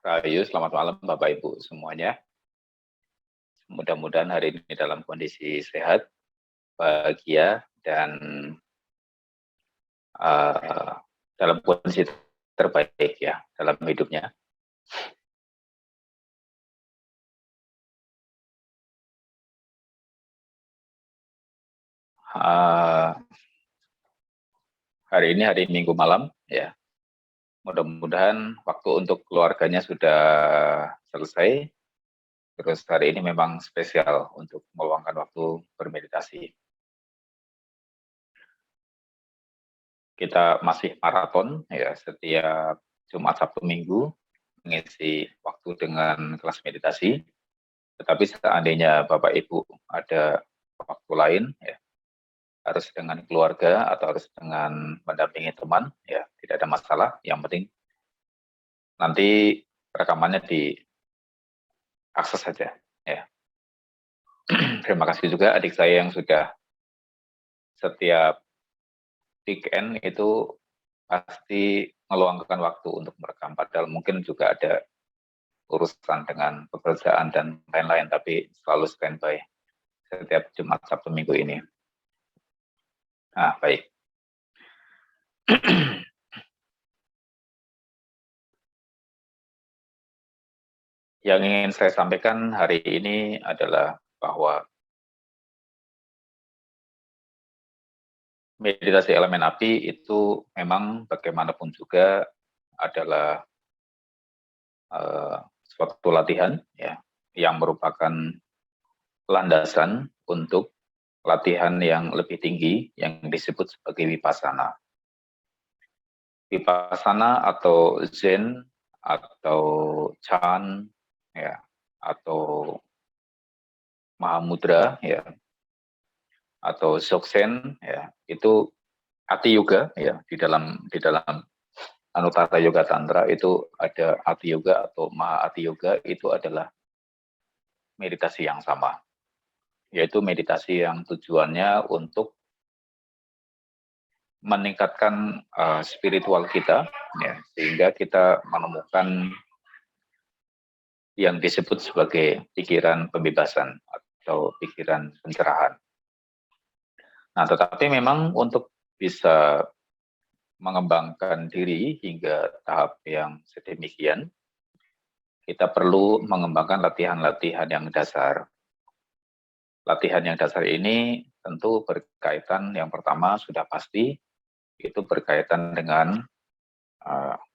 Rahayu, selamat malam Bapak Ibu semuanya. Mudah-mudahan hari ini dalam kondisi sehat, bahagia, dan dalam kondisi terbaik ya dalam hidupnya. Uh, Hari ini hari Minggu malam ya. Mudah-mudahan waktu untuk keluarganya sudah selesai. Terus hari ini memang spesial untuk meluangkan waktu bermeditasi. Kita masih maraton ya setiap Jumat, Sabtu, Minggu mengisi waktu dengan kelas meditasi. Tetapi seandainya Bapak Ibu ada waktu lain ya, harus dengan keluarga atau harus dengan mendampingi teman ya, tidak ada masalah. Yang penting nanti rekamannya diakses saja ya. Terima kasih juga adik saya yang sudah setiap weekend itu pasti meluangkan waktu untuk merekam, padahal mungkin juga ada urusan dengan pekerjaan dan lain-lain, tapi selalu standby setiap Jumat, Sabtu, Minggu ini. Nah, baik. Yang ingin saya sampaikan hari ini adalah bahwa meditasi elemen api itu memang bagaimanapun juga adalah suatu latihan ya, yang merupakan landasan untuk latihan yang lebih tinggi yang disebut sebagai vipassana. Vipassana atau Zen atau Chan ya, atau Mahamudra ya, atau Dzogchen ya, itu Ati Yoga ya, di dalam Anutara Yoga Tantra itu ada Ati Yoga atau Maha Ati Yoga, itu adalah meditasi yang sama, yaitu meditasi yang tujuannya untuk meningkatkan spiritual kita ya, sehingga kita menemukan yang disebut sebagai pikiran pembebasan atau pikiran pencerahan. Nah, tetapi memang untuk bisa mengembangkan diri hingga tahap yang sedemikian, kita perlu mengembangkan latihan-latihan yang dasar. Latihan yang dasar ini tentu berkaitan, yang pertama sudah pasti, itu berkaitan dengan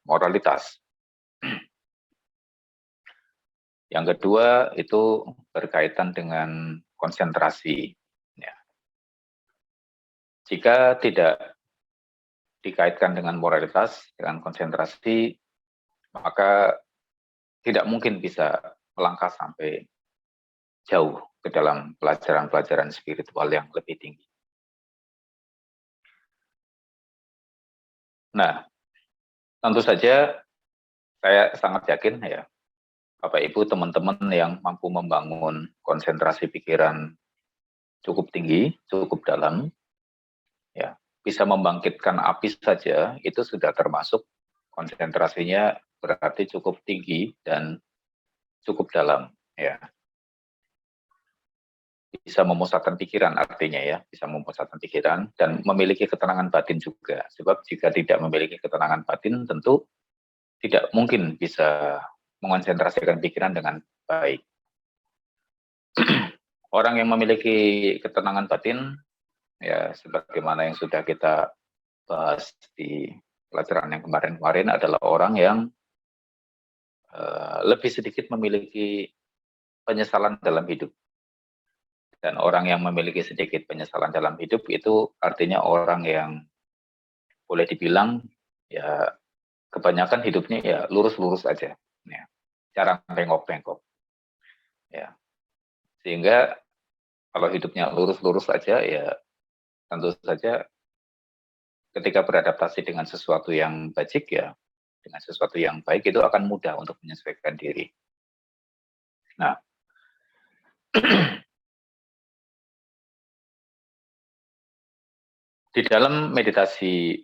moralitas. Yang kedua itu berkaitan dengan konsentrasi. Ya. Jika tidak dikaitkan dengan moralitas, dengan konsentrasi, maka tidak mungkin bisa melangkah sampai jauh ke dalam pelajaran-pelajaran spiritual yang lebih tinggi. Nah, tentu saja saya sangat yakin ya, Bapak Ibu teman-teman yang mampu membangun konsentrasi pikiran cukup tinggi, cukup dalam, ya, bisa membangkitkan api saja, itu sudah termasuk konsentrasinya berarti cukup tinggi dan cukup dalam, ya. Bisa memusatkan pikiran artinya ya, bisa memusatkan pikiran dan memiliki ketenangan batin juga. Sebab jika tidak memiliki ketenangan batin, tentu tidak mungkin bisa mengonsentrasikan pikiran dengan baik. Orang yang memiliki ketenangan batin, ya sebagaimana yang sudah kita bahas di pelajaran yang kemarin-kemarin, adalah orang yang lebih sedikit memiliki penyesalan dalam hidup. Dan orang yang memiliki sedikit penyesalan dalam hidup itu artinya orang yang boleh dibilang ya kebanyakan hidupnya ya lurus-lurus aja, ya, jarang bengkok-bengkok, ya. Sehingga kalau hidupnya lurus-lurus aja ya tentu saja ketika beradaptasi dengan sesuatu yang bajik ya, dengan sesuatu yang baik itu akan mudah untuk menyesuaikan diri. Nah, di dalam meditasi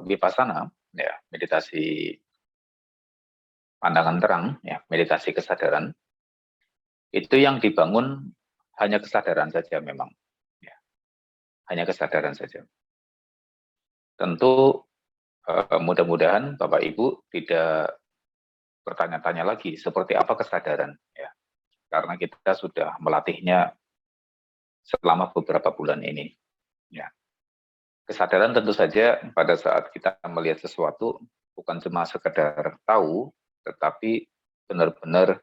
vipassana, ya, meditasi pandangan terang, ya, meditasi kesadaran, itu yang dibangun hanya kesadaran saja memang. Ya, hanya kesadaran saja. Tentu mudah-mudahan Bapak Ibu tidak bertanya-tanya lagi seperti apa kesadaran, ya, karena kita sudah melatihnya selama beberapa bulan ini. Ya. Kesadaran tentu saja pada saat kita melihat sesuatu bukan cuma sekedar tahu, tetapi benar-benar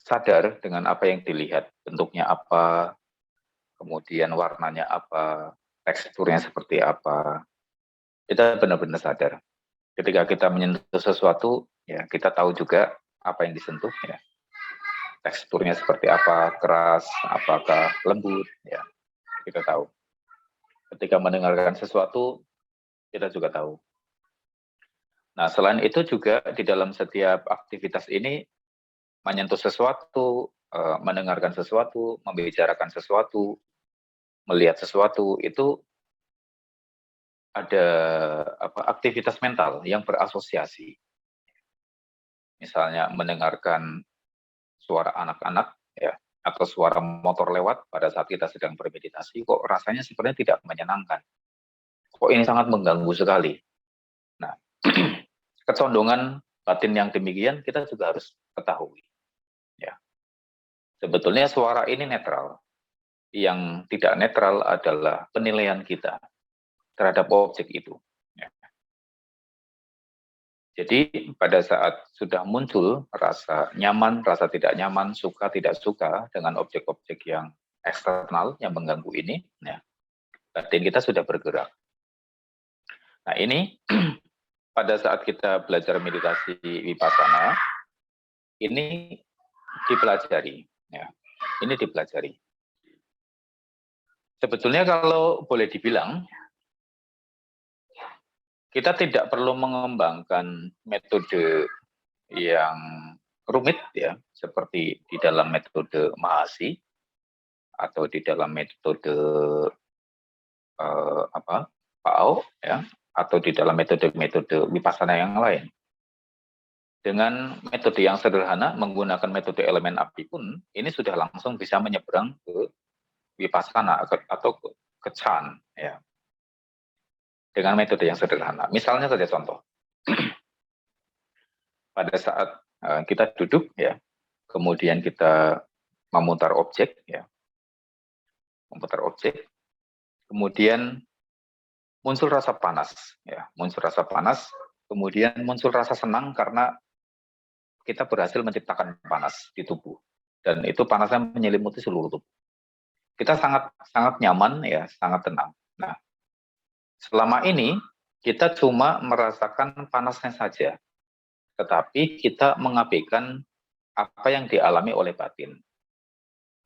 sadar dengan apa yang dilihat, bentuknya apa, kemudian warnanya apa, teksturnya seperti apa. Kita benar-benar sadar. Ketika kita menyentuh sesuatu, ya kita tahu juga apa yang disentuh, ya. Teksturnya seperti apa, keras, apakah lembut, ya kita tahu. Ketika mendengarkan sesuatu, kita juga tahu. Nah, selain itu juga di dalam setiap aktivitas ini menyentuh sesuatu, mendengarkan sesuatu, membicarakan sesuatu, melihat sesuatu, itu ada aktivitas mental yang berasosiasi. Misalnya mendengarkan suara anak-anak, ya, atau suara motor lewat pada saat kita sedang bermeditasi, kok rasanya sebenarnya tidak menyenangkan. Kok ini sangat mengganggu sekali. Nah, kecondongan batin yang demikian kita juga harus ketahui. Ya. Sebetulnya suara ini netral. Yang tidak netral adalah penilaian kita terhadap objek itu. Ya. Jadi pada saat sudah muncul rasa nyaman, rasa tidak nyaman, suka, tidak suka dengan objek-objek yang eksternal yang mengganggu ini, ya, batin kita sudah bergerak. Nah ini pada saat kita belajar meditasi vipassana, ini dipelajari. Ya. Ini dipelajari. Sebetulnya kalau boleh dibilang, kita tidak perlu mengembangkan metode yang rumit, ya, seperti di dalam metode Mahasi atau di dalam metode Pao, ya, atau di dalam metode-metode vipassana yang lain. Dengan metode yang sederhana, menggunakan metode elemen api pun, ini sudah langsung bisa menyeberang ke vipassana atau ke Chan, ya. Dengan metode yang sederhana. Misalnya saja contoh. Pada saat kita duduk, ya, kemudian kita memutar objek, ya, memutar objek, kemudian muncul rasa panas, ya, muncul rasa panas, kemudian muncul rasa senang karena kita berhasil menciptakan panas di tubuh, dan itu panasnya menyelimuti seluruh tubuh. Kita sangat sangat nyaman, ya, sangat tenang. Nah, selama ini kita cuma merasakan panasnya saja, tetapi kita mengabaikan apa yang dialami oleh batin.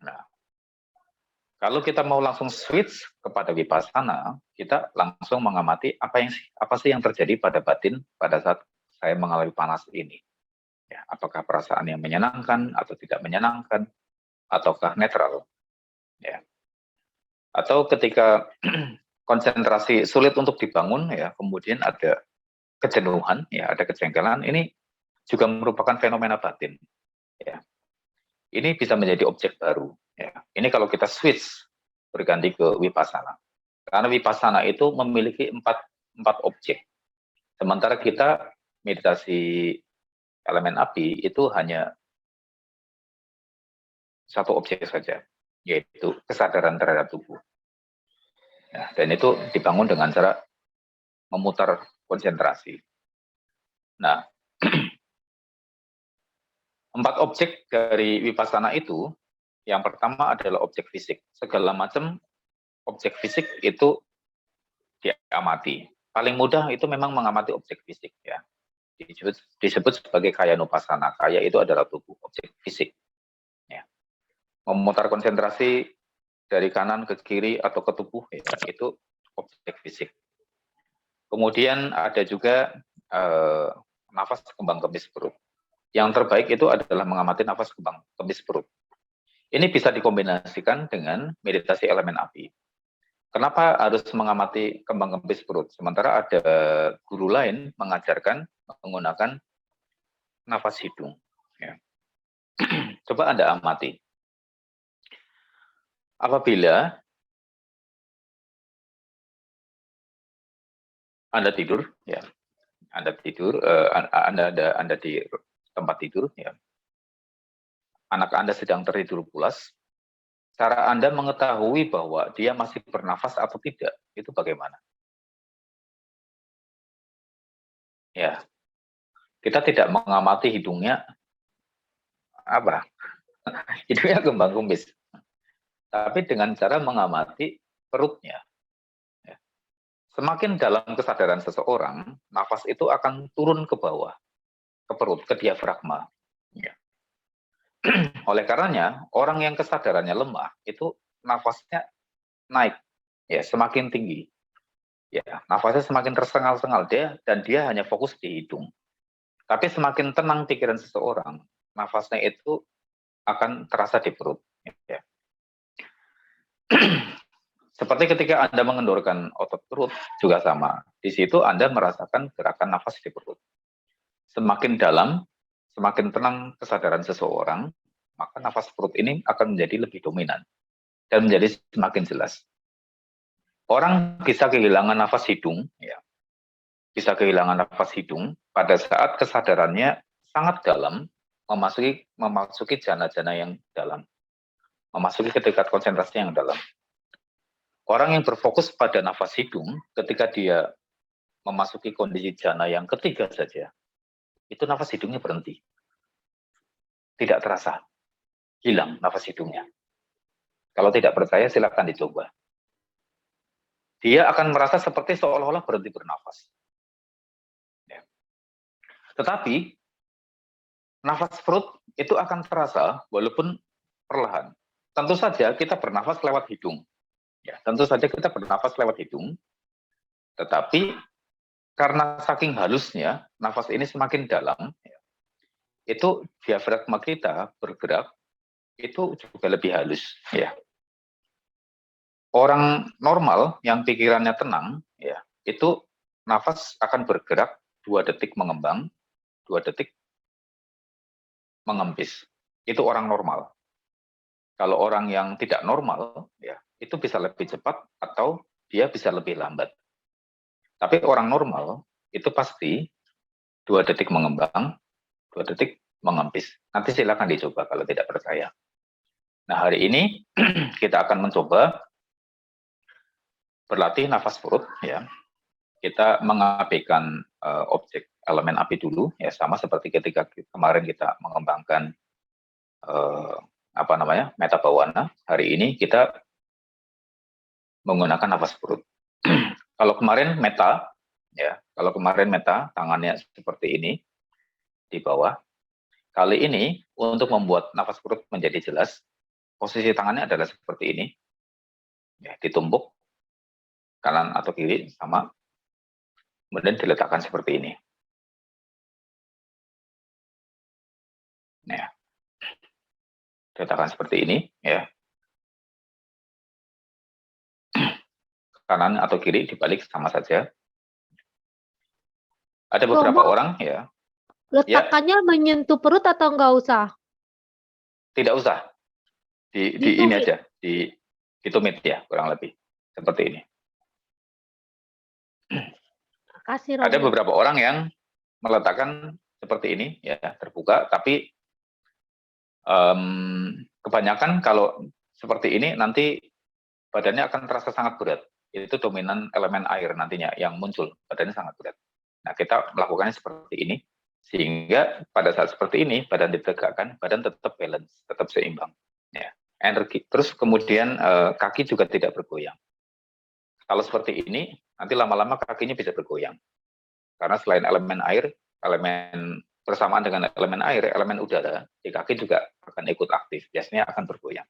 Nah, kalau kita mau langsung switch kepada vipassana, kita langsung mengamati apa sih yang terjadi pada batin pada saat saya mengalami panas ini. Ya, apakah perasaan yang menyenangkan atau tidak menyenangkan, ataukah netral. Ya. Atau ketika konsentrasi sulit untuk dibangun, ya, kemudian ada kejenuhan, ya, ada kejengkelan, ini juga merupakan fenomena batin. Ya. Ini bisa menjadi objek baru. Ya. Ini kalau kita switch berganti ke vipassana. Karena vipassana itu memiliki empat objek. Sementara kita meditasi elemen api itu hanya satu objek saja, yaitu kesadaran terhadap tubuh. Nah, dan itu dibangun dengan cara memutar konsentrasi. Nah, 4 objek dari vipassana itu, yang pertama adalah objek fisik. Segala macam objek fisik itu diamati. Paling mudah itu memang mengamati objek fisik, ya. Disebut sebagai kaya nupassana. Kaya itu adalah tubuh, objek fisik. Ya. Memutar konsentrasi dari kanan ke kiri atau ke tubuh, ya, itu objek fisik. Kemudian ada juga nafas kembang kemmis perut. Yang terbaik itu adalah mengamati nafas kembang kemmis perut. Ini bisa dikombinasikan dengan meditasi elemen api. Kenapa harus mengamati kembang kempis perut? Sementara ada guru lain mengajarkan menggunakan nafas hidung. Ya. Coba Anda amati. Apabila Anda tidur, ya, Anda tidur, Anda di tempat tidur, ya, anak Anda sedang tertidur pulas, cara Anda mengetahui bahwa dia masih bernafas atau tidak, itu bagaimana? Ya, kita tidak mengamati hidungnya, apa? Hidungnya kembang kumis. Tapi dengan cara mengamati perutnya. Ya. Semakin dalam kesadaran seseorang, nafas itu akan turun ke bawah, ke perut, ke diafragma. Ya. Oleh karenanya, orang yang kesadarannya lemah, itu nafasnya naik, ya, semakin tinggi. Ya, nafasnya semakin tersengal-sengal dan dia hanya fokus di hidung. Tapi semakin tenang pikiran seseorang, nafasnya itu akan terasa di perut. Ya. Seperti ketika Anda mengendorkan otot perut juga sama. Di situ Anda merasakan gerakan nafas di perut. Semakin dalam, semakin tenang kesadaran seseorang, maka nafas perut ini akan menjadi lebih dominan dan menjadi semakin jelas. Orang bisa kehilangan nafas hidung, ya, bisa kehilangan nafas hidung pada saat kesadarannya sangat dalam, memasuki jana-jana yang dalam, memasuki ke tingkat konsentrasi yang dalam. Orang yang berfokus pada nafas hidung, ketika dia memasuki kondisi jana yang ketiga saja, itu nafas hidungnya berhenti. Tidak terasa, hilang nafas hidungnya. Kalau tidak percaya, silakan dicoba. Dia akan merasa seperti seolah-olah berhenti bernafas. Ya. Tetapi, nafas perut itu akan terasa walaupun perlahan. Tentu saja kita bernafas lewat hidung. Ya, tentu saja kita bernafas lewat hidung, tetapi karena saking halusnya, nafas ini semakin dalam, ya, itu diafragma kita bergerak itu juga lebih halus. Ya. Orang normal yang pikirannya tenang, ya, itu nafas akan bergerak 2 detik mengembang, 2 detik mengempis. Itu orang normal. Kalau orang yang tidak normal, ya, itu bisa lebih cepat atau dia bisa lebih lambat. Tapi orang normal itu pasti 2 detik mengembang, 2 detik mengempis. Nanti silakan dicoba kalau tidak percaya. Nah, hari ini kita akan mencoba berlatih nafas perut, ya. Kita mengabaikan objek elemen api dulu, ya, sama seperti ketika kemarin kita mengembangkan meta bawana. Hari ini kita menggunakan nafas perut. Kalau kemarin meta, ya, kalau kemarin meta tangannya seperti ini di bawah. Kali ini untuk membuat nafas perut menjadi jelas, posisi tangannya adalah seperti ini, ya, ditumpuk kanan atau kiri sama, kemudian diletakkan seperti ini. Nah, diletakkan seperti ini, ya. Kanan atau kiri dibalik sama saja. Ada beberapa orang, ya. Letakannya menyentuh perut atau enggak usah? Tidak usah. Di ini aja, di tumit, ya, kurang lebih seperti ini. Kasih Ada beberapa orang yang meletakkan seperti ini, ya, terbuka, tapi kebanyakan kalau seperti ini nanti badannya akan terasa sangat berat. Itu dominan elemen air nantinya yang muncul, badannya sangat berat. Nah, kita melakukannya seperti ini, sehingga pada saat seperti ini, badan ditegakkan, badan tetap balance, tetap seimbang. Ya. Energi, terus kemudian kaki juga tidak bergoyang. Kalau seperti ini, nanti lama-lama kakinya bisa bergoyang. Karena selain elemen air, elemen bersamaan dengan elemen air, elemen udara, di kaki juga akan ikut aktif, biasanya akan bergoyang.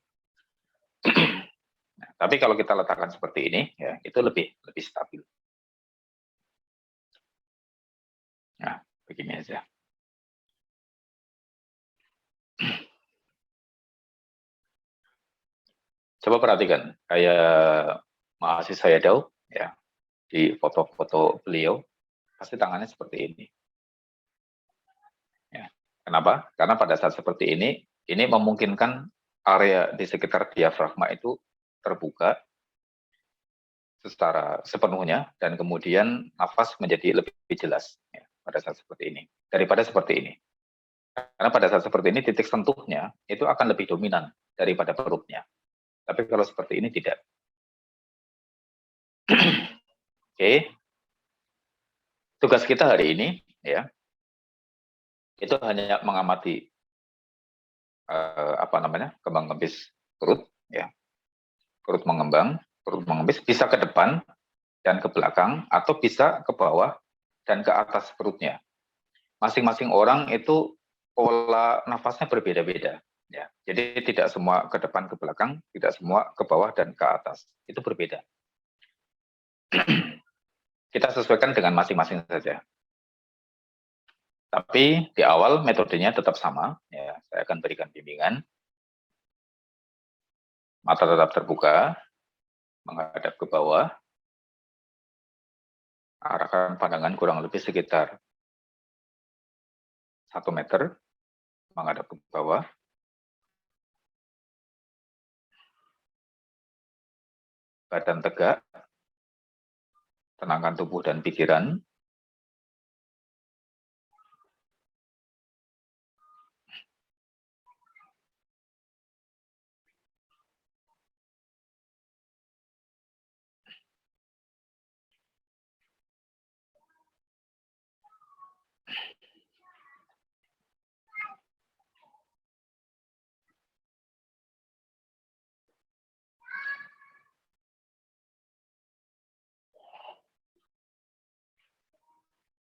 Nah, tapi kalau kita letakkan seperti ini, ya, itu lebih stabil. Nah, begini aja. Coba perhatikan, kayak mahasiswa Yadau, ya, di foto-foto beliau, pasti tangannya seperti ini. Ya. Kenapa? Karena pada saat seperti ini memungkinkan area di sekitar diafragma itu terbuka secara sepenuhnya dan kemudian nafas menjadi lebih jelas ya, pada saat seperti ini daripada seperti ini. Karena pada saat seperti ini titik sentuhnya itu akan lebih dominan daripada perutnya. Tapi kalau seperti ini tidak. Oke. Tugas kita hari ini ya itu hanya mengamati kembang kempis perut ya. Perut mengembis bisa ke depan dan ke belakang atau bisa ke bawah dan ke atas perutnya. Masing-masing orang itu pola nafasnya berbeda-beda. Ya, jadi tidak semua ke depan ke belakang, tidak semua ke bawah dan ke atas. Itu berbeda. Kita sesuaikan dengan masing-masing saja. Tapi di awal metodenya tetap sama. Ya, saya akan berikan bimbingan. Mata tetap terbuka, menghadap ke bawah. Arahkan pandangan kurang lebih sekitar 1 meter, menghadap ke bawah. Badan tegak, tenangkan tubuh dan pikiran.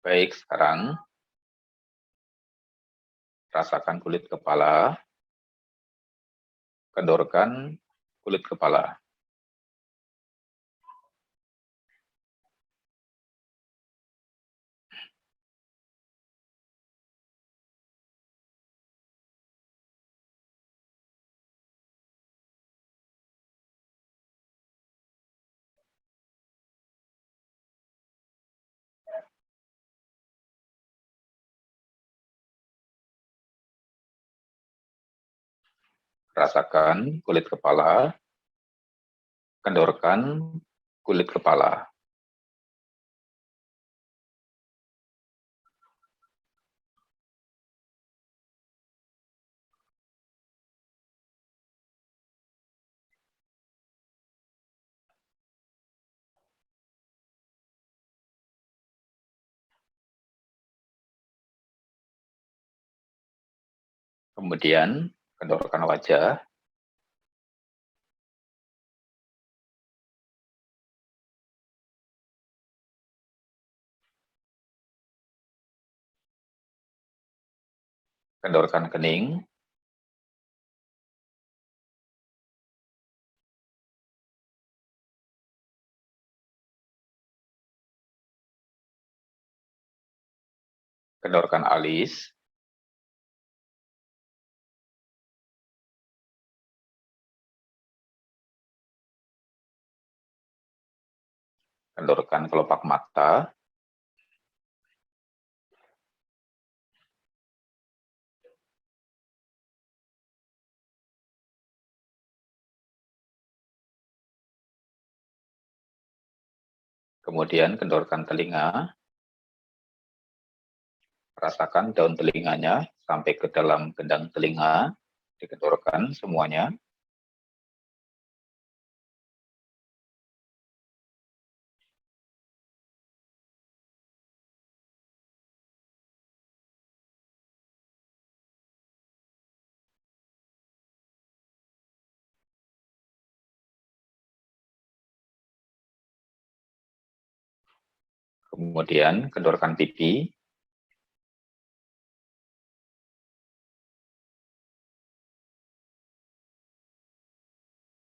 Baik, sekarang rasakan kulit kepala, kendorkan kulit kepala. Rasakan kulit kepala, kendorkan kulit kepala. Kemudian kendorkan wajah, kendorkan kening, kendorkan alis, kendorkan kelopak mata, kemudian kendorkan telinga, rasakan daun telinganya sampai ke dalam gendang telinga, dikendorkan semuanya. Kemudian kendorkan pipi,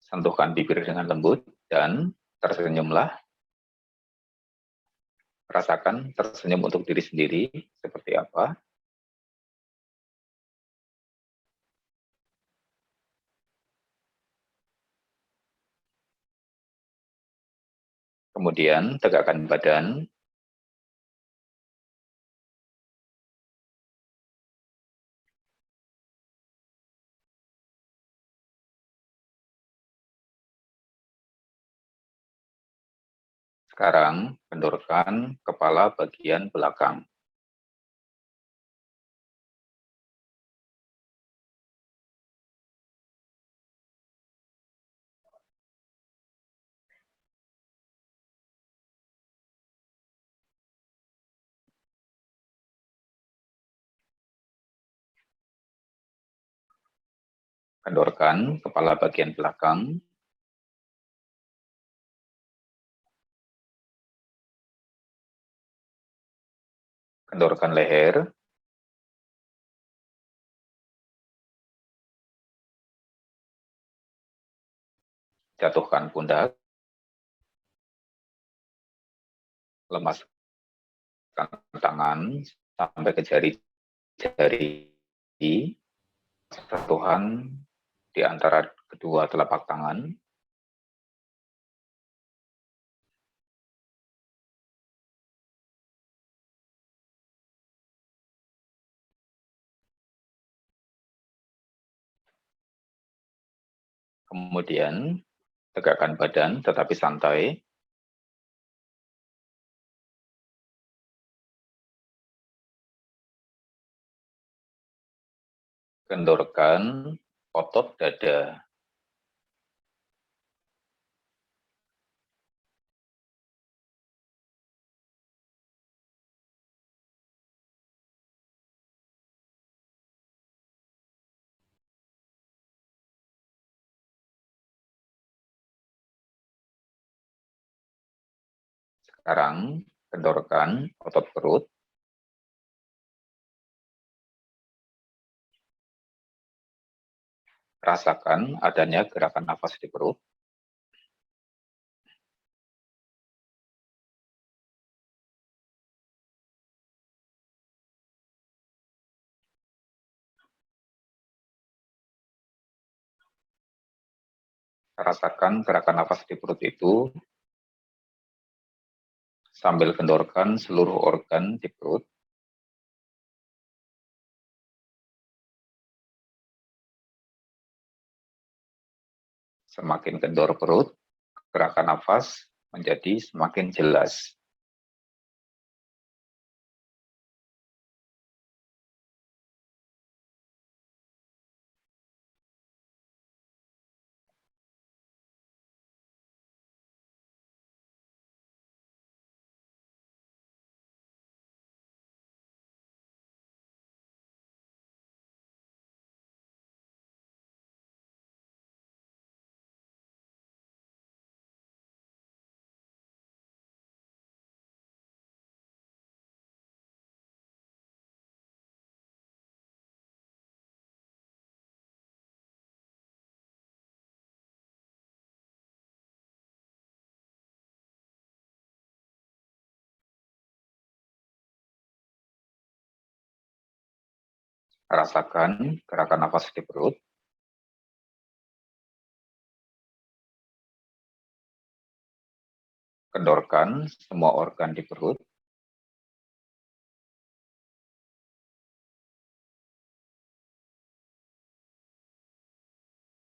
sentuhkan bibir dengan lembut dan tersenyumlah. Rasakan tersenyum untuk diri sendiri seperti apa. Kemudian tegakkan badan. Sekarang kendorkan kepala bagian belakang. Kendorkan kepala bagian belakang. Kendorkan leher. Jatuhkan pundak. Lemaskan tangan sampai ke jari-jari. Sentuhan di antara kedua telapak tangan. Kemudian tegakkan badan tetapi santai. Kendorkan otot dada. Sekarang kendorkan otot perut. Rasakan adanya gerakan nafas di perut. Rasakan gerakan nafas di perut itu sambil kendorkan seluruh organ di perut. Semakin kendor perut, gerakan nafas menjadi semakin jelas. Rasakan gerakan nafas di perut. Kendorkan semua organ di perut.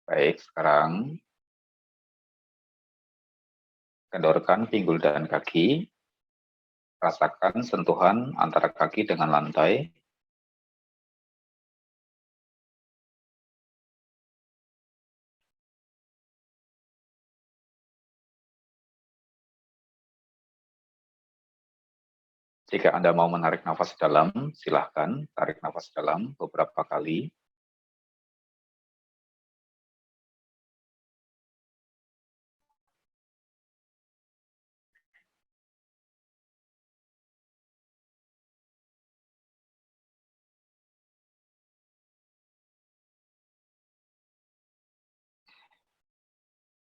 Baik, sekarang kendorkan pinggul dan kaki. Rasakan sentuhan antara kaki dengan lantai. Jika Anda mau menarik nafas dalam, silahkan tarik nafas dalam beberapa kali.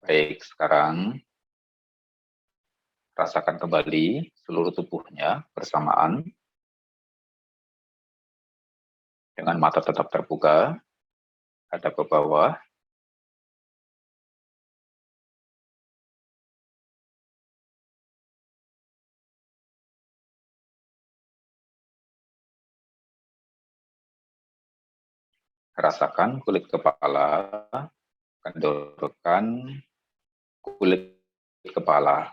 Baik, sekarang rasakan kembali seluruh tubuhnya bersamaan. Dengan mata tetap terbuka, hadap ke bawah. Rasakan kulit kepala, kendorkan kulit kepala.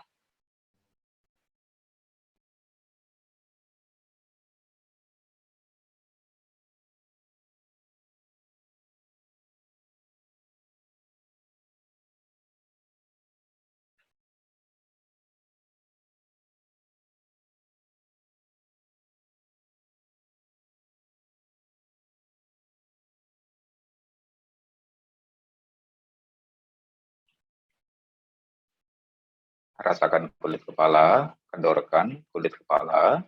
Rasakan kulit kepala, kendorkan kulit kepala.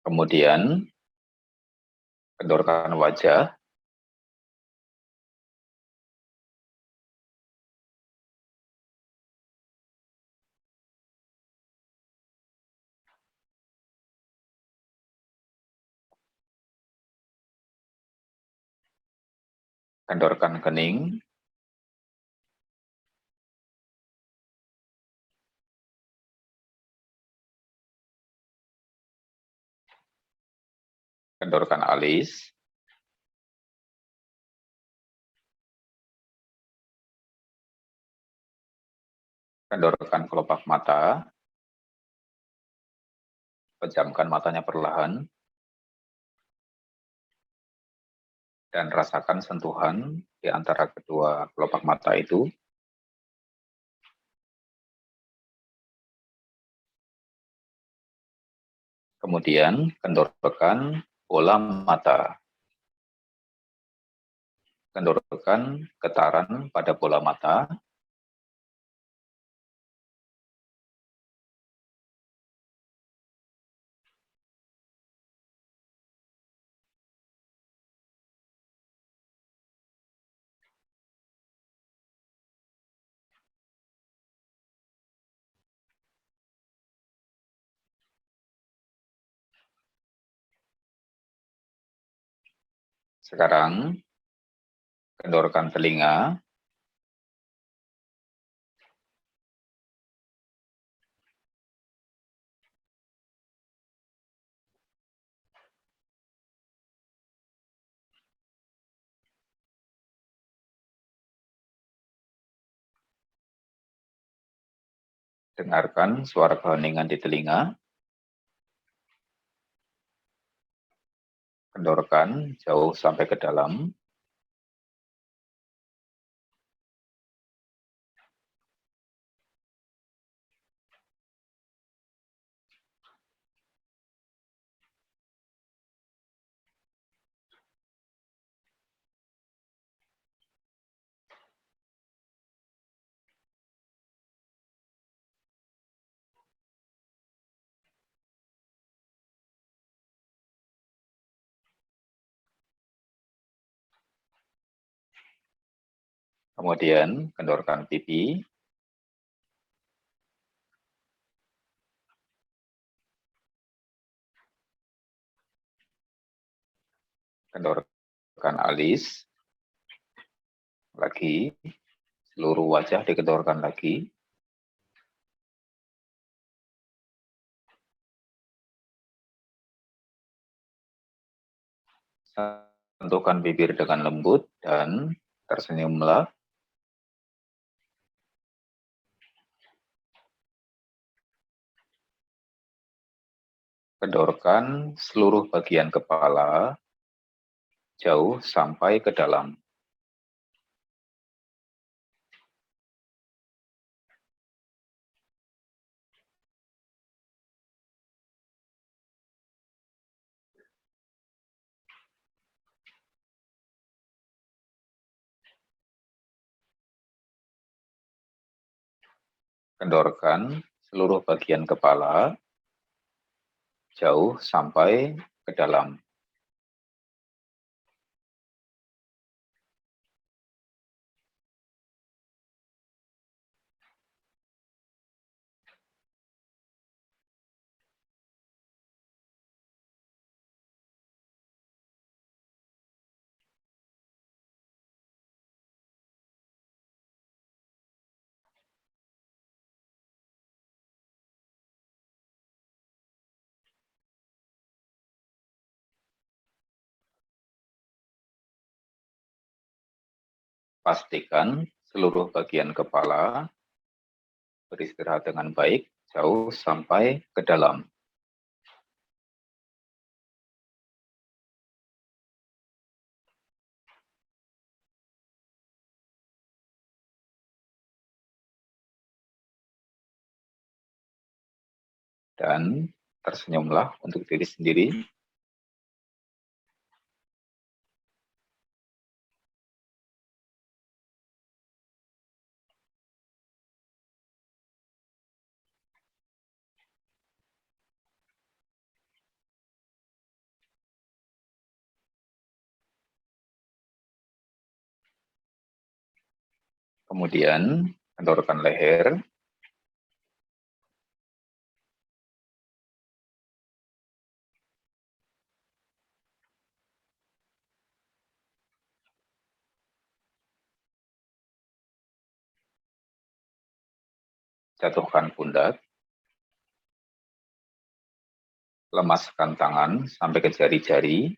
Kemudian kendorkan wajah, kendorkan kening, kendorkan alis, kendorkan kelopak mata, pejamkan matanya perlahan, dan rasakan sentuhan di antara kedua kelopak mata itu. Kemudian kendorkan bola mata, kendorkan getaran pada bola mata, sekarang kendorkan telinga, dengarkan suara keheningan di telinga, kendorkan jauh sampai ke dalam, kemudian kendorkan pipi, kendorkan alis, lagi, seluruh wajah dikendorkan lagi, sentuhkan bibir dengan lembut dan tersenyumlah. Kendorkan seluruh bagian kepala jauh sampai ke dalam. Kendorkan seluruh bagian kepala jauh sampai ke dalam. Pastikan seluruh bagian kepala beristirahat dengan baik, jauh sampai ke dalam. Dan tersenyumlah untuk diri sendiri. Kemudian kendorkan leher. Jatuhkan pundak. Lemaskan tangan sampai ke jari-jari.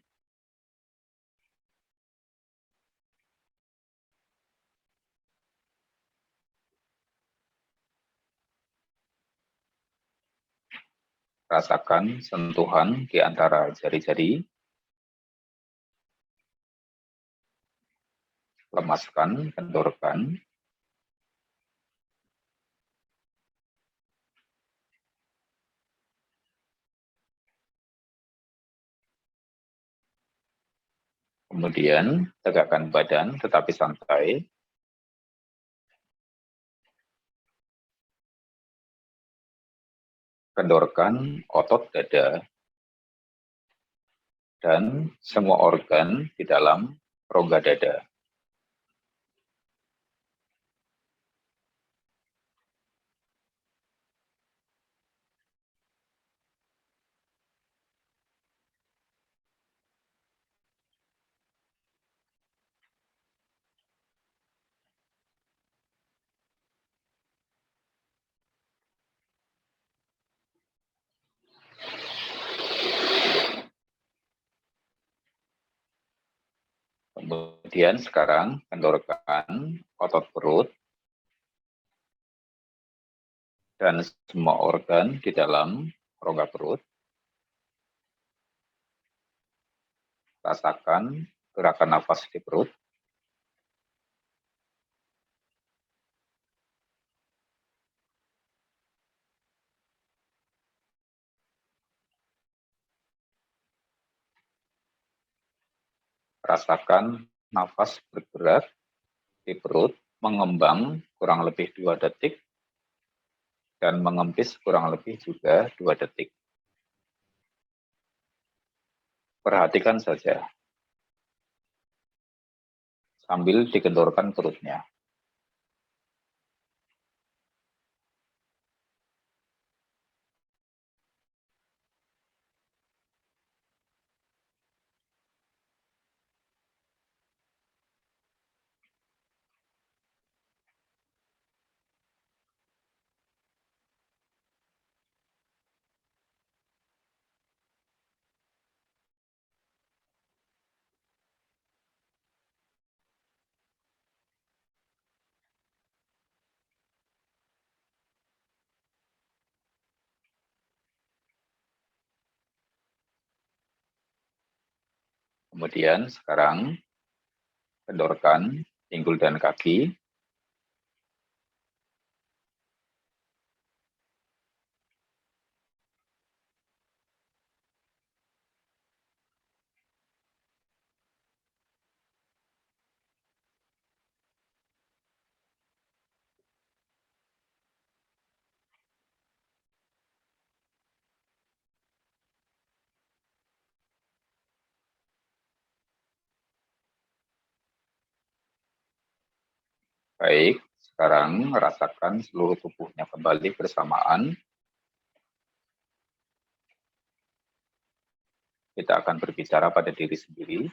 Rasakan sentuhan di antara jari-jari. Lemaskan, kendorkan. Kemudian tegakkan badan tetapi santai. Kendorkan otot dada dan semua organ di dalam rongga dada. Kemudian sekarang kendorkan otot perut dan semua organ di dalam rongga perut. Rasakan gerakan nafas di perut. Rasakan nafas bergerak di perut, mengembang kurang lebih 2 detik, dan mengempis kurang lebih juga 2 detik. Perhatikan saja, sambil dikendorkan perutnya. Kemudian sekarang kendorkan pinggul dan kaki. Baik, sekarang rasakan seluruh tubuhnya kembali bersamaan. Kita akan berbicara pada diri sendiri.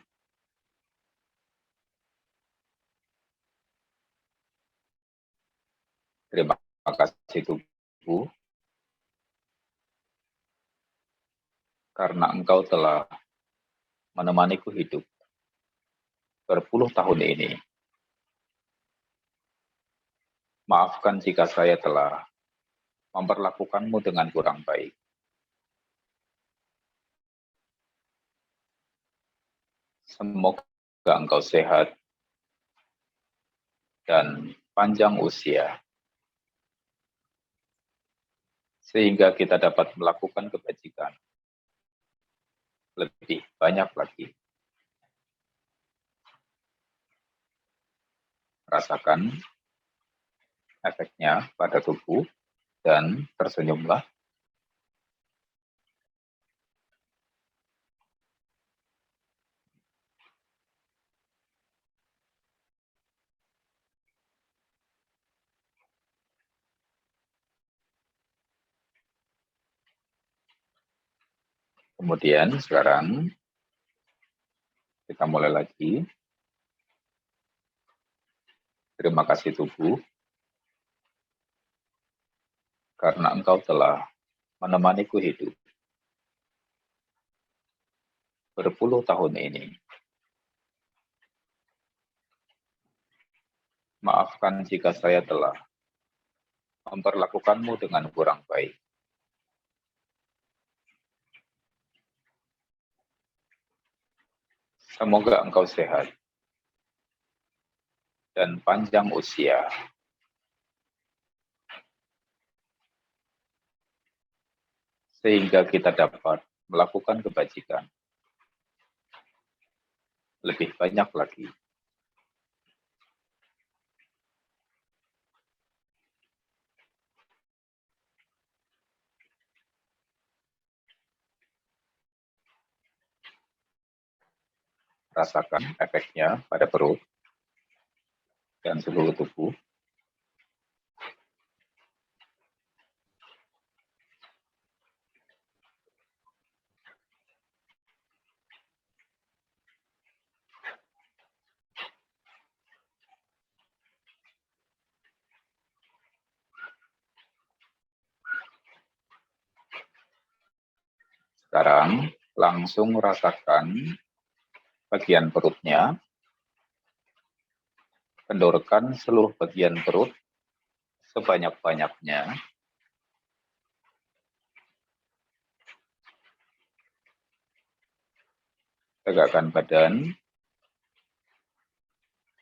Terima kasih tubuh, karena engkau telah menemaniku hidup berpuluh tahun ini. Maafkan jika saya telah memperlakukanmu dengan kurang baik. Semoga engkau sehat dan panjang usia, sehingga kita dapat melakukan kebajikan lebih banyak lagi. Rasakan efeknya pada tubuh dan tersenyumlah. Kemudian sekarang kita mulai lagi. Terima kasih tubuh, karena engkau telah menemaniku hidup berpuluh tahun ini. Maafkan jika saya telah memperlakukanmu dengan kurang baik. Semoga engkau sehat dan panjang usia, sehingga kita dapat melakukan kebajikan lebih banyak lagi. Rasakan efeknya pada perut dan seluruh tubuh. Sekarang langsung rasakan bagian perutnya. Kendorkan seluruh bagian perut sebanyak-banyaknya. Tegakkan badan.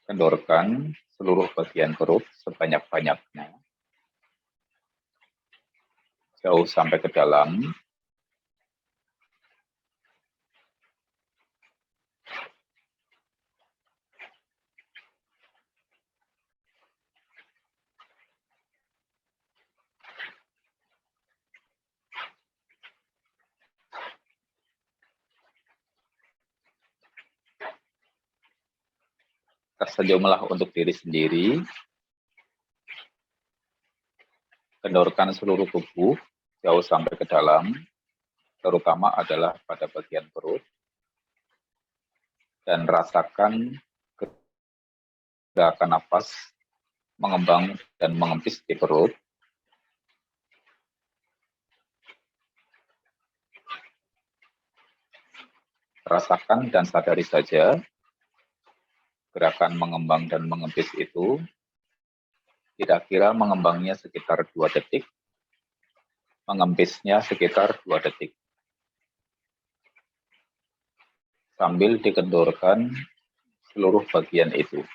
Kendorkan seluruh bagian perut sebanyak-banyaknya. Jauh sampai ke dalam. Tersenyumlah untuk diri sendiri. Kendorkan seluruh tubuh jauh sampai ke dalam, terutama adalah pada bagian perut. Dan rasakan gerakan napas mengembang dan mengempis di perut. Rasakan dan sadari saja gerakan mengembang dan mengempis itu kira-kira mengembangnya sekitar 2 detik, mengempisnya sekitar 2 detik. Sambil dikendorkan seluruh bagian itu.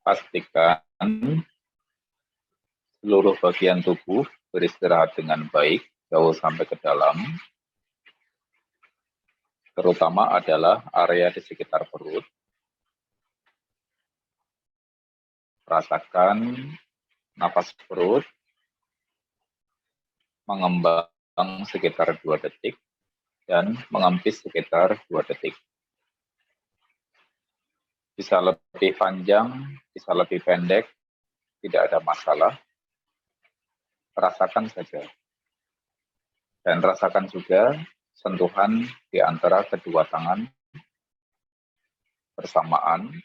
pastikan seluruh bagian tubuh beristirahat dengan baik, jauh sampai ke dalam, terutama adalah area di sekitar perut. Rasakan napas perut mengembang sekitar 2 detik dan mengempis sekitar 2 detik. Bisa lebih panjang, bisa lebih pendek, tidak ada masalah. Rasakan saja. Dan rasakan juga sentuhan di antara kedua tangan bersamaan.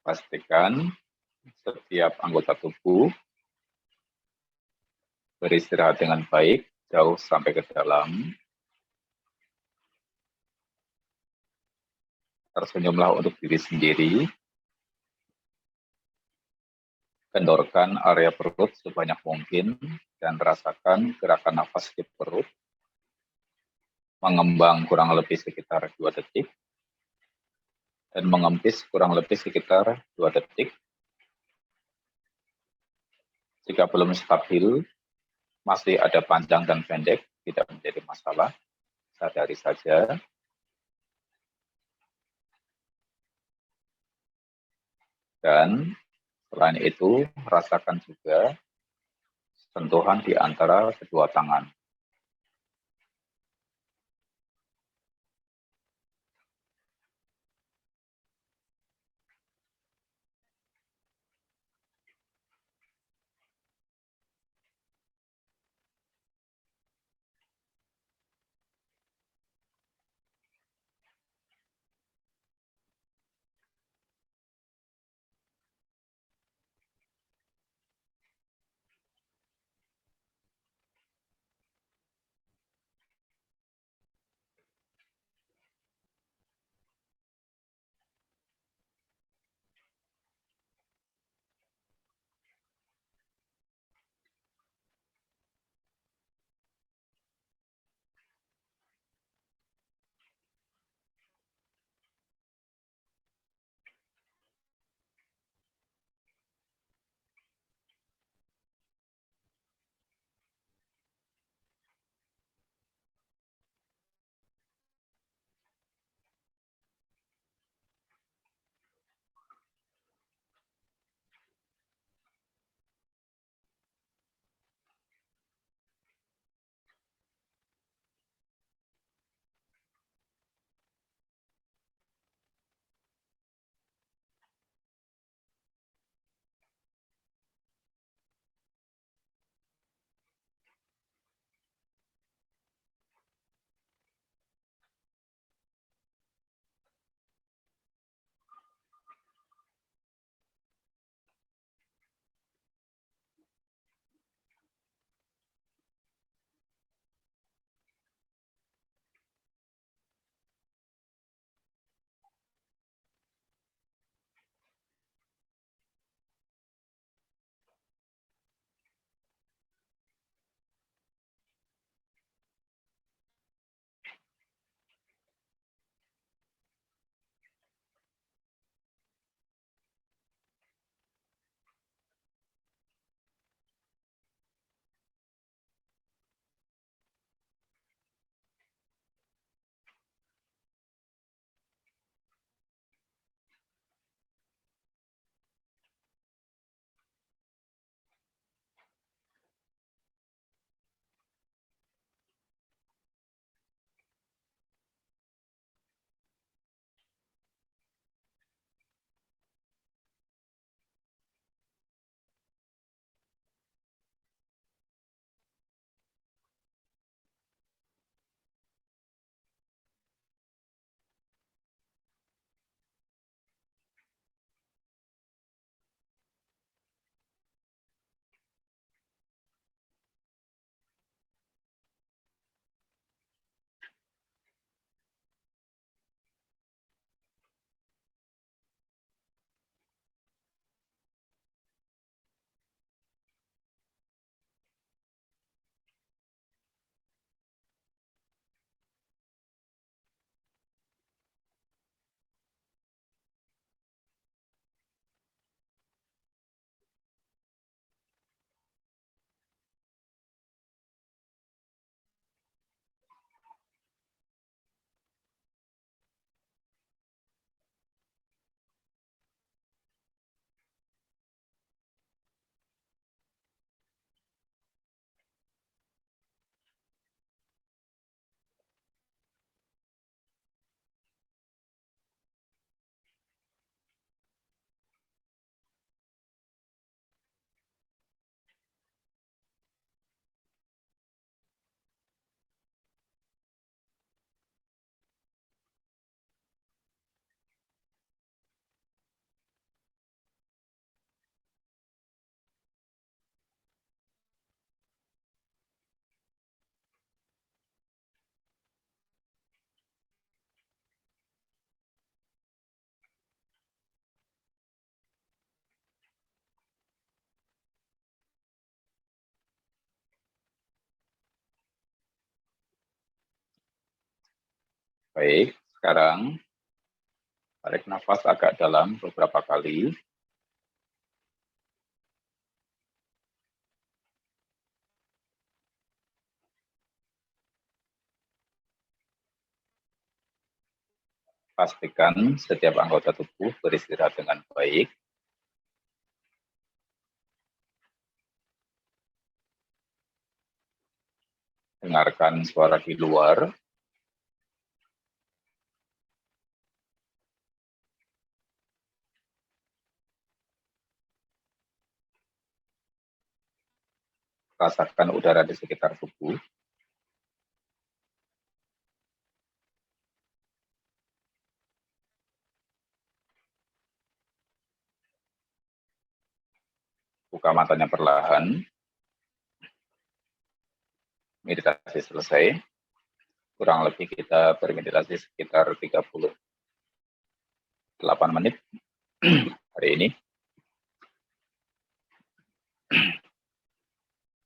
Pastikan setiap anggota tubuh beristirahat dengan baik, jauh sampai ke dalam. Tersenyumlah untuk diri sendiri. Kendorkan area perut sebanyak mungkin dan rasakan gerakan nafas di perut. Mengembang kurang lebih sekitar 2 detik. Dan mengempis kurang lebih sekitar 2 detik. Jika belum stabil, masih ada panjang dan pendek, tidak menjadi masalah. Sadari saja. Dan selain itu, rasakan juga sentuhan di antara kedua tangan. Baik, sekarang tarik nafas agak dalam beberapa kali. Pastikan setiap anggota tubuh beristirahat dengan baik. Dengarkan suara di luar. Rasakan udara di sekitar tubuh. Buka matanya perlahan. Meditasi selesai. Kurang lebih kita bermeditasi sekitar 38 menit hari ini.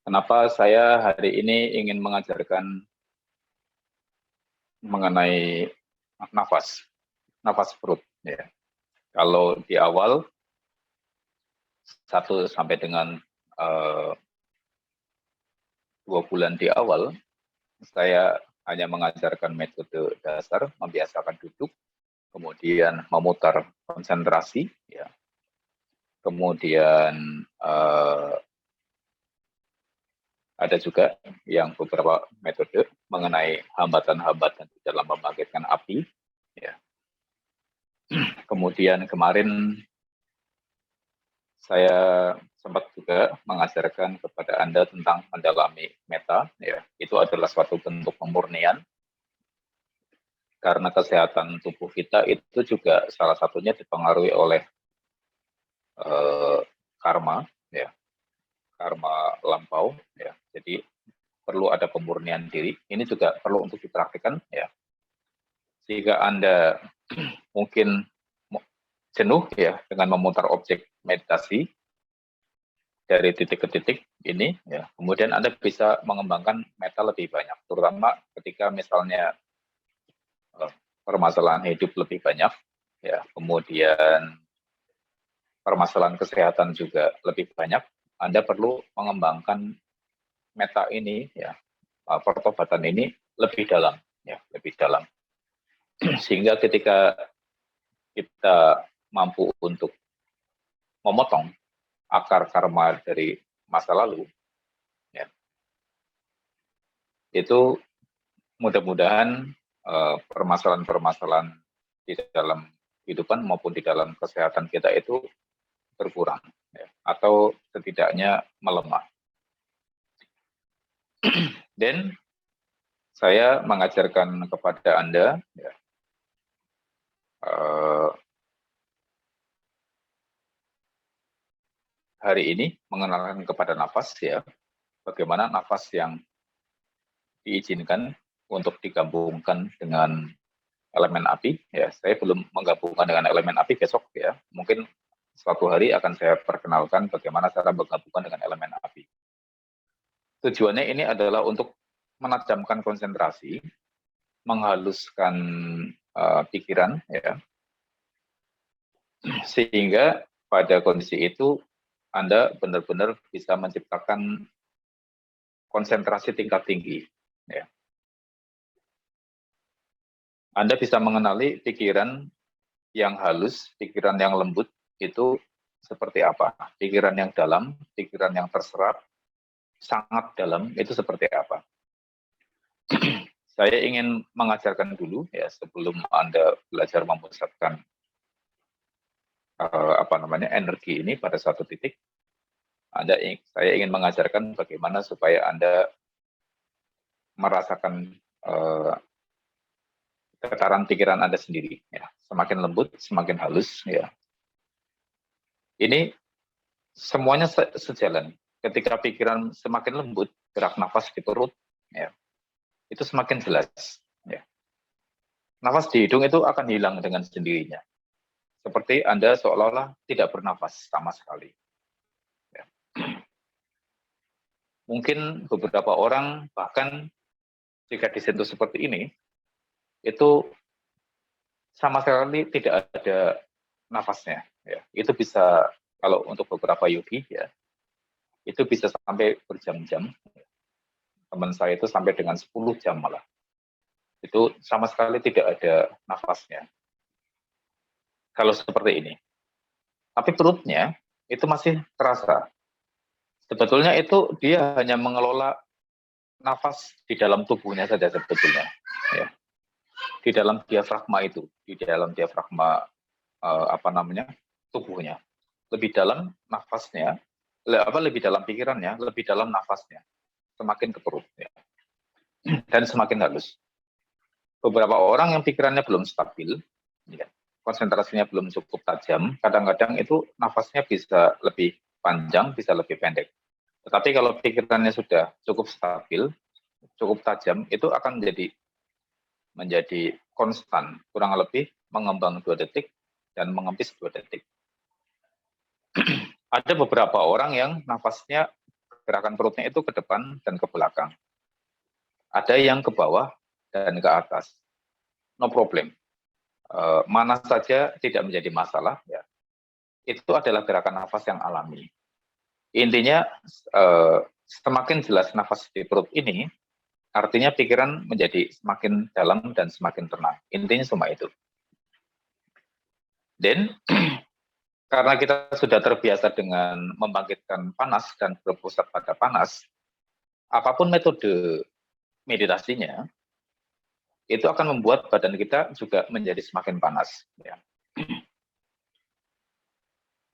Kenapa saya hari ini ingin mengajarkan mengenai nafas perut. Ya. Kalau di awal 1 sampai dengan 2 bulan di awal, saya hanya mengajarkan metode dasar, membiasakan duduk, kemudian memutar konsentrasi, ya. Kemudian ada juga yang beberapa metode mengenai hambatan-hambatan di dalam membangkitkan api. Ya. Kemudian kemarin saya sempat juga mengajarkan kepada Anda tentang mendalami meta. Ya. Itu adalah suatu bentuk pemurnian. Karena kesehatan tubuh kita itu juga salah satunya dipengaruhi oleh karma, ya, karma lampau, ya. Jadi perlu ada pemurnian diri. Ini juga perlu untuk dipraktikkan, ya. Jika Anda mungkin jenuh, ya, dengan memutar objek meditasi dari titik ke titik ini, ya, kemudian Anda bisa mengembangkan meta lebih banyak, terutama ketika misalnya permasalahan hidup lebih banyak, ya, kemudian permasalahan kesehatan juga lebih banyak, Anda perlu mengembangkan meta ini, ya, pertobatan ini lebih dalam, ya, lebih dalam. Sehingga ketika kita mampu untuk memotong akar karma dari masa lalu, ya, itu mudah-mudahan permasalahan-permasalahan di dalam kehidupan maupun di dalam kesehatan kita itu berkurang, ya, atau setidaknya melemah. Dan saya mengajarkan kepada Anda, ya, hari ini mengenalkan kepada nafas, ya, bagaimana nafas yang diizinkan untuk digabungkan dengan elemen api. Ya, saya belum menggabungkan dengan elemen api besok, ya. Mungkin suatu hari akan saya perkenalkan bagaimana cara menggabungkan dengan elemen api. Tujuannya ini adalah untuk menajamkan konsentrasi, menghaluskan pikiran, ya, sehingga pada kondisi itu Anda benar-benar bisa menciptakan konsentrasi tingkat tinggi. Ya. Anda bisa mengenali pikiran yang halus, pikiran yang lembut itu seperti apa. Pikiran yang dalam, pikiran yang terserap, sangat dalam itu seperti apa. Saya ingin mengajarkan dulu, ya, sebelum Anda belajar memusatkan energi ini pada satu titik. Saya ingin mengajarkan bagaimana supaya Anda merasakan tataran pikiran Anda sendiri, ya. Semakin lembut, semakin halus, ya. Ini semuanya sejalan. Ketika pikiran semakin lembut, gerak nafas di perut, ya, itu semakin jelas, ya. Nafas di hidung itu akan hilang dengan sendirinya. Seperti Anda seolah-olah tidak bernafas sama sekali. Ya. Mungkin beberapa orang bahkan jika disentuh seperti ini, itu sama sekali tidak ada nafasnya. Ya. Itu bisa, kalau untuk beberapa yogi, ya, itu bisa sampai berjam-jam. Teman saya itu sampai dengan 10 jam malah. Itu sama sekali tidak ada nafasnya. Kalau seperti ini. Tapi perutnya itu masih terasa. Sebetulnya itu dia hanya mengelola nafas di dalam tubuhnya saja sebetulnya. Ya. Di dalam diafragma itu, di dalam diafragma tubuhnya. Lebih dalam nafasnya, lebih dalam pikirannya, lebih dalam nafasnya, semakin ke perut, ya. Dan semakin halus. Beberapa orang yang pikirannya belum stabil, ya, konsentrasinya belum cukup tajam, kadang-kadang itu nafasnya bisa lebih panjang, bisa lebih pendek. Tetapi kalau pikirannya sudah cukup stabil, cukup tajam, itu akan menjadi konstan, kurang lebih mengembang 2 detik dan mengempis 2 detik. Ada beberapa orang yang nafasnya gerakan perutnya itu ke depan dan ke belakang. Ada yang ke bawah dan ke atas. No problem. Mana saja tidak menjadi masalah. Ya. Itu adalah gerakan nafas yang alami. Intinya, semakin jelas nafas di perut ini, artinya pikiran menjadi semakin dalam dan semakin tenang. Intinya cuma itu. Dan karena kita sudah terbiasa dengan membangkitkan panas dan berpusat pada panas, apapun metode meditasinya, itu akan membuat badan kita juga menjadi semakin panas. Ya.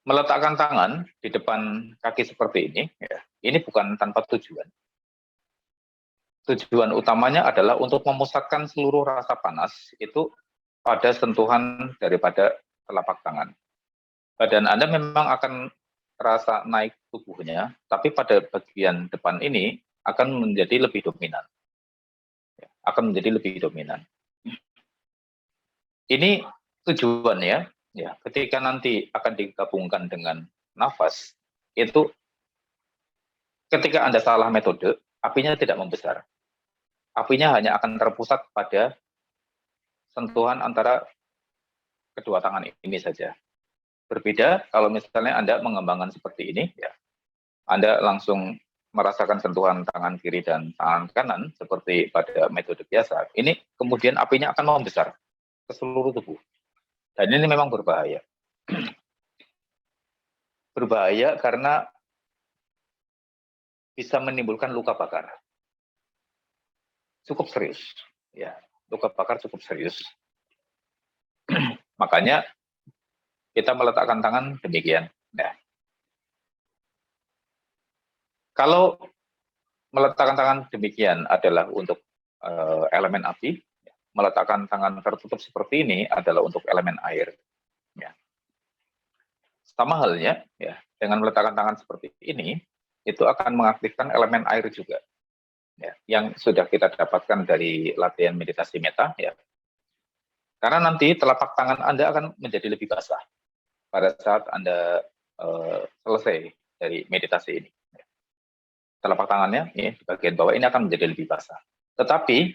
Meletakkan tangan di depan kaki seperti ini, ya, ini bukan tanpa tujuan. Tujuan utamanya adalah untuk memusatkan seluruh rasa panas itu pada sentuhan daripada telapak tangan. Badan Anda memang akan terasa naik tubuhnya, tapi pada bagian depan ini akan menjadi lebih dominan. Ya, akan menjadi lebih dominan. Ini tujuannya, ya, ketika nanti akan digabungkan dengan nafas, itu ketika Anda salah metode, apinya tidak membesar. Apinya hanya akan terpusat pada sentuhan antara kedua tangan ini saja. Berbeda kalau misalnya Anda mengembangkan seperti ini, ya, Anda langsung merasakan sentuhan tangan kiri dan tangan kanan seperti pada metode biasa. Ini kemudian apinya akan membesar ke seluruh tubuh. Dan ini memang berbahaya. Berbahaya karena bisa menimbulkan luka bakar. Cukup serius. Ya, luka bakar cukup serius. Makanya kita meletakkan tangan demikian. Nah, kalau meletakkan tangan demikian adalah untuk elemen api, meletakkan tangan tertutup seperti ini adalah untuk elemen air. Ya. Sama halnya, ya, dengan meletakkan tangan seperti ini, itu akan mengaktifkan elemen air juga. Ya, yang sudah kita dapatkan dari latihan meditasi meta, ya. Karena nanti telapak tangan Anda akan menjadi lebih basah pada saat Anda selesai dari meditasi ini. Telapak tangannya, ya, di bagian bawah ini akan menjadi lebih basah. Tetapi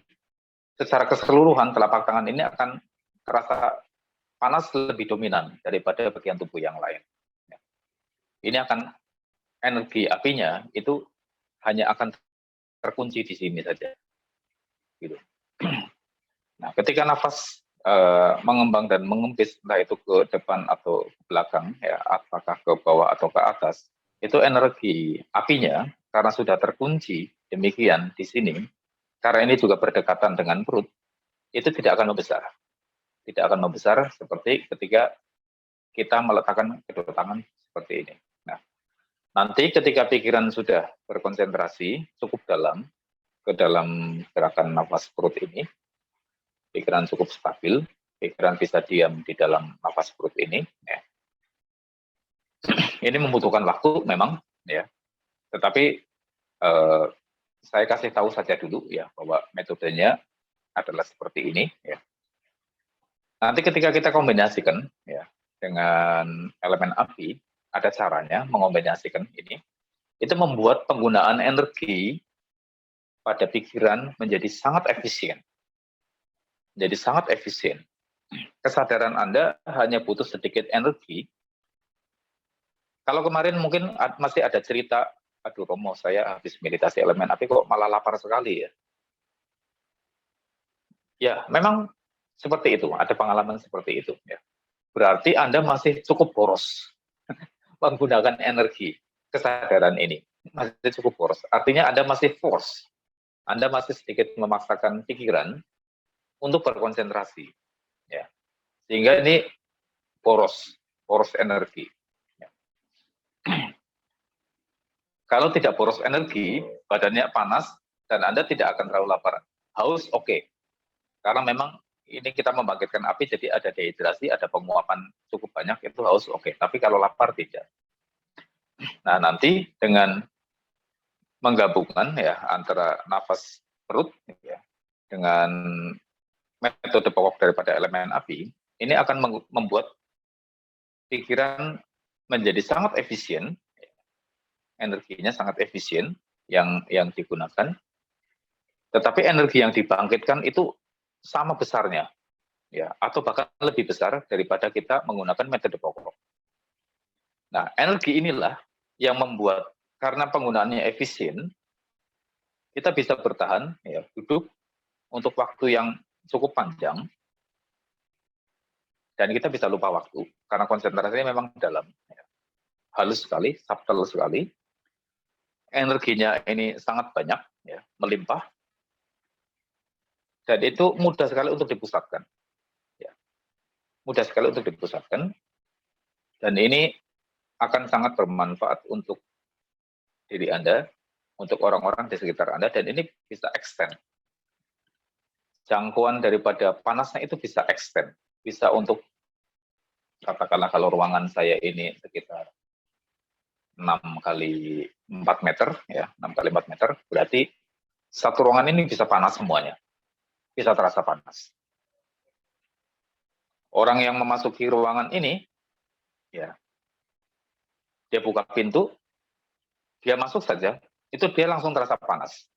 secara keseluruhan telapak tangan ini akan terasa panas lebih dominan daripada bagian tubuh yang lain. Ini akan energi apinya itu hanya akan terkunci di sini saja. Gitu. Nah, ketika nafas mengembang dan mengempis, entah itu ke depan atau ke belakang, ya, apakah ke bawah atau ke atas, itu energi apinya karena sudah terkunci demikian di sini, karena ini juga berdekatan dengan perut, itu tidak akan membesar. Tidak akan membesar seperti ketika kita meletakkan kedua tangan seperti ini. Nah, nanti ketika pikiran sudah berkonsentrasi cukup dalam ke dalam gerakan nafas perut ini, pikiran cukup stabil, pikiran bisa diam di dalam nafas perut ini. Ya. Ini membutuhkan waktu memang, ya. Tetapi saya kasih tahu saja dulu, ya, bahwa metodenya adalah seperti ini. Ya. Nanti ketika kita kombinasikan, ya, dengan elemen api, ada caranya mengombinasikan ini. Itu membuat penggunaan energi pada pikiran menjadi sangat efisien. jadi sangat efisien. Kesadaran Anda hanya butuh sedikit energi. Kalau kemarin mungkin masih ada cerita, aduh Romo, saya habis meditasi elemen api kok malah lapar sekali ya. Ya, memang seperti itu, ada pengalaman seperti itu. Ya. Berarti Anda masih cukup boros menggunakan energi kesadaran ini. Masih cukup boros. Artinya Anda masih force. Anda masih sedikit memaksakan pikiran untuk berkonsentrasi. Ya. Sehingga ini boros energi. Ya. Kalau tidak boros energi, badannya panas, dan Anda tidak akan terlalu lapar. Haus, oke. Karena memang ini kita membangkitkan api, jadi ada dehidrasi, ada penguapan cukup banyak, itu haus, oke. Tapi kalau lapar, tidak. Nah, nanti dengan menggabungkan ya antara nafas perut ya, dengan metode pokok daripada elemen api, ini akan membuat pikiran menjadi sangat efisien, energinya sangat efisien yang digunakan, tetapi energi yang dibangkitkan itu sama besarnya, ya, atau bahkan lebih besar daripada kita menggunakan metode pokok. Nah, energi inilah yang membuat karena penggunaannya efisien, kita bisa bertahan, ya, duduk untuk waktu yang cukup panjang, dan kita bisa lupa waktu karena konsentrasinya memang dalam, ya. Halus sekali, subtle sekali, energinya ini sangat banyak, ya, melimpah, dan itu mudah sekali untuk dipusatkan, ya. Mudah sekali untuk dipusatkan, dan ini akan sangat bermanfaat untuk diri Anda, untuk orang-orang di sekitar Anda, dan ini bisa extend. Jangkauan daripada panasnya itu bisa extend, bisa untuk, katakanlah kalau ruangan saya ini sekitar 6 kali 4 meter, ya, 6 kali 4 meter, berarti satu ruangan ini bisa panas semuanya, bisa terasa panas. Orang yang memasuki ruangan ini, ya, dia buka pintu, dia masuk saja, itu dia langsung terasa panas,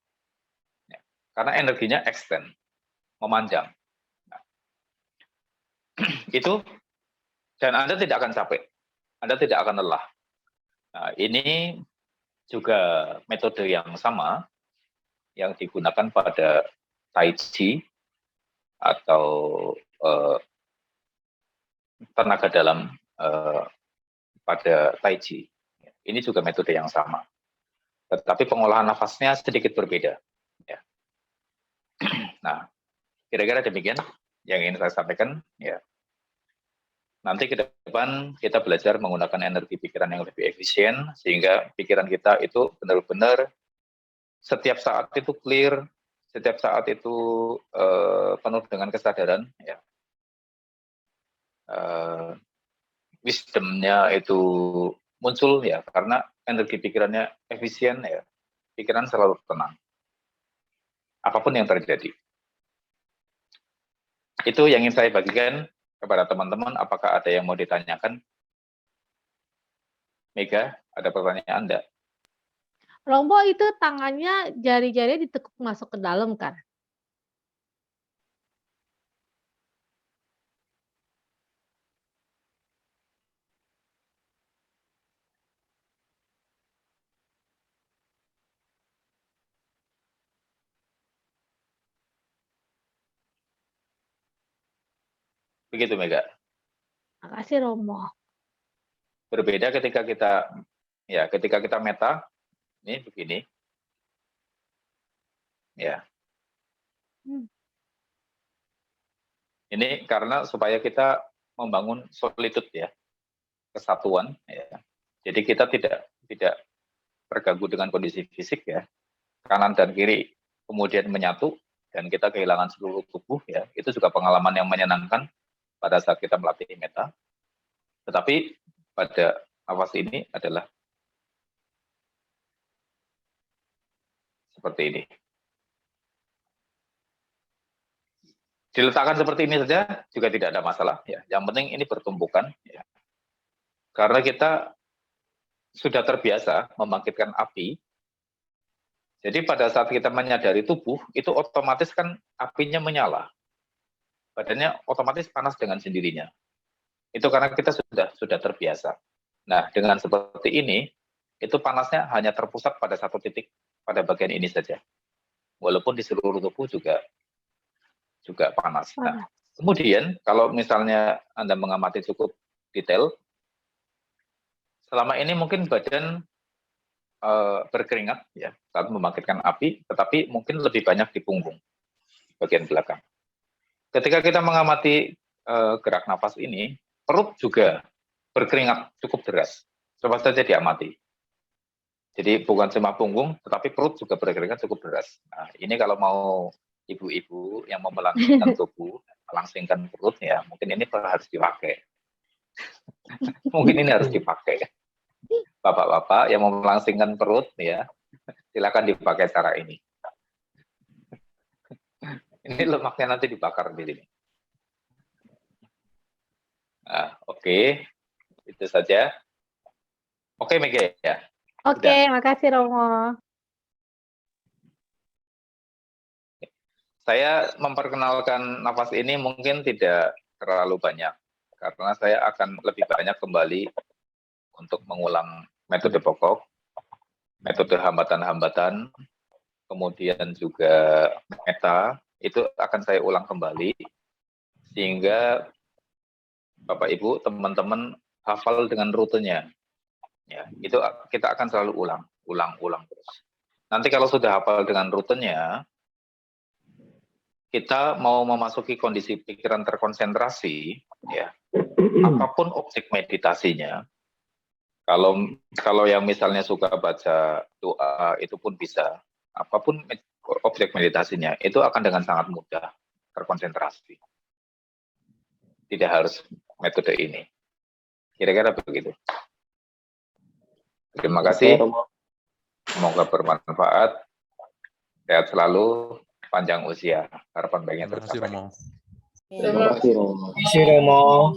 ya, karena energinya extend, memanjang. Nah, itu, dan Anda tidak akan capek, Anda tidak akan lelah. Nah, ini juga metode yang sama yang digunakan pada Tai Chi atau tenaga dalam pada Tai Chi. Ini juga metode yang sama, tetapi pengolahan nafasnya sedikit berbeda. Ya. Nah, kira-kira demikian yang ingin saya sampaikan. Ya. Nanti ke depan kita belajar menggunakan energi pikiran yang lebih efisien, sehingga pikiran kita itu benar-benar setiap saat itu clear, setiap saat itu penuh dengan kesadaran. Ya. Wisdomnya itu muncul, ya, karena energi pikirannya efisien, ya, pikiran selalu tenang apapun yang terjadi. Itu yang ingin saya bagikan kepada teman-teman. Apakah ada yang mau ditanyakan? Mega, ada pertanyaan enggak? Romo itu tangannya jari-jarinya ditekuk masuk ke dalam kan? Begitu Mega. Makasih Romo. Berbeda ketika kita meta, ini begini. Ya. Ini karena supaya kita membangun solitude, ya, kesatuan, ya. Jadi kita tidak terganggu dengan kondisi fisik, ya, kanan dan kiri kemudian menyatu dan kita kehilangan seluruh tubuh, ya. Itu juga pengalaman yang menyenangkan pada saat kita melatih meta. Tetapi pada nafas ini adalah seperti ini. Diletakkan seperti ini saja juga tidak ada masalah, ya. Yang penting ini bertumbukan, ya. Karena kita sudah terbiasa membangkitkan api. Jadi pada saat kita menyadari tubuh, itu otomatis kan apinya menyala. badannya otomatis panas dengan sendirinya. Itu karena kita sudah terbiasa. Nah, dengan seperti ini, itu panasnya hanya terpusat pada satu titik pada bagian ini saja. Walaupun di seluruh tubuh juga panas. Nah, kemudian kalau misalnya Anda mengamati cukup detail, selama ini mungkin badan berkeringat ya saat membangkitkan api, tetapi mungkin lebih banyak di punggung bagian belakang. Ketika kita mengamati gerak nafas ini, perut juga berkeringat cukup deras. Coba saja diamati. Jadi bukan cuma punggung, tetapi perut juga berkeringat cukup deras. Nah, ini kalau mau ibu-ibu yang mau melangsingkan tubuh, melangsingkan perut ya, mungkin ini harus dipakai. Mungkin ini harus dipakai. Bapak-bapak yang mau melangsingkan perut ya, silakan dipakai cara ini. Ini lemaknya nanti dibakar di sini. Nah, oke. Itu saja. Oke, Mega ya. Oke, makasih Romo. Saya memperkenalkan nafas ini mungkin tidak terlalu banyak, karena saya akan lebih banyak kembali untuk mengulang metode pokok, metode hambatan-hambatan, kemudian juga meta, itu akan saya ulang kembali, sehingga Bapak Ibu, teman-teman hafal dengan rutenya. Ya, itu kita akan selalu ulang terus. Nanti kalau sudah hafal dengan rutenya, kita mau memasuki kondisi pikiran terkonsentrasi, ya, apapun objek meditasinya. Kalau yang misalnya suka baca doa itu pun bisa. Apapun objek meditasinya, itu akan dengan sangat mudah terkonsentrasi. Tidak harus metode ini. Kira-kira begitu. Terima kasih. Semoga bermanfaat. Sehat selalu, panjang usia. Harapan baiknya tercapai. Terima kasih, Romo.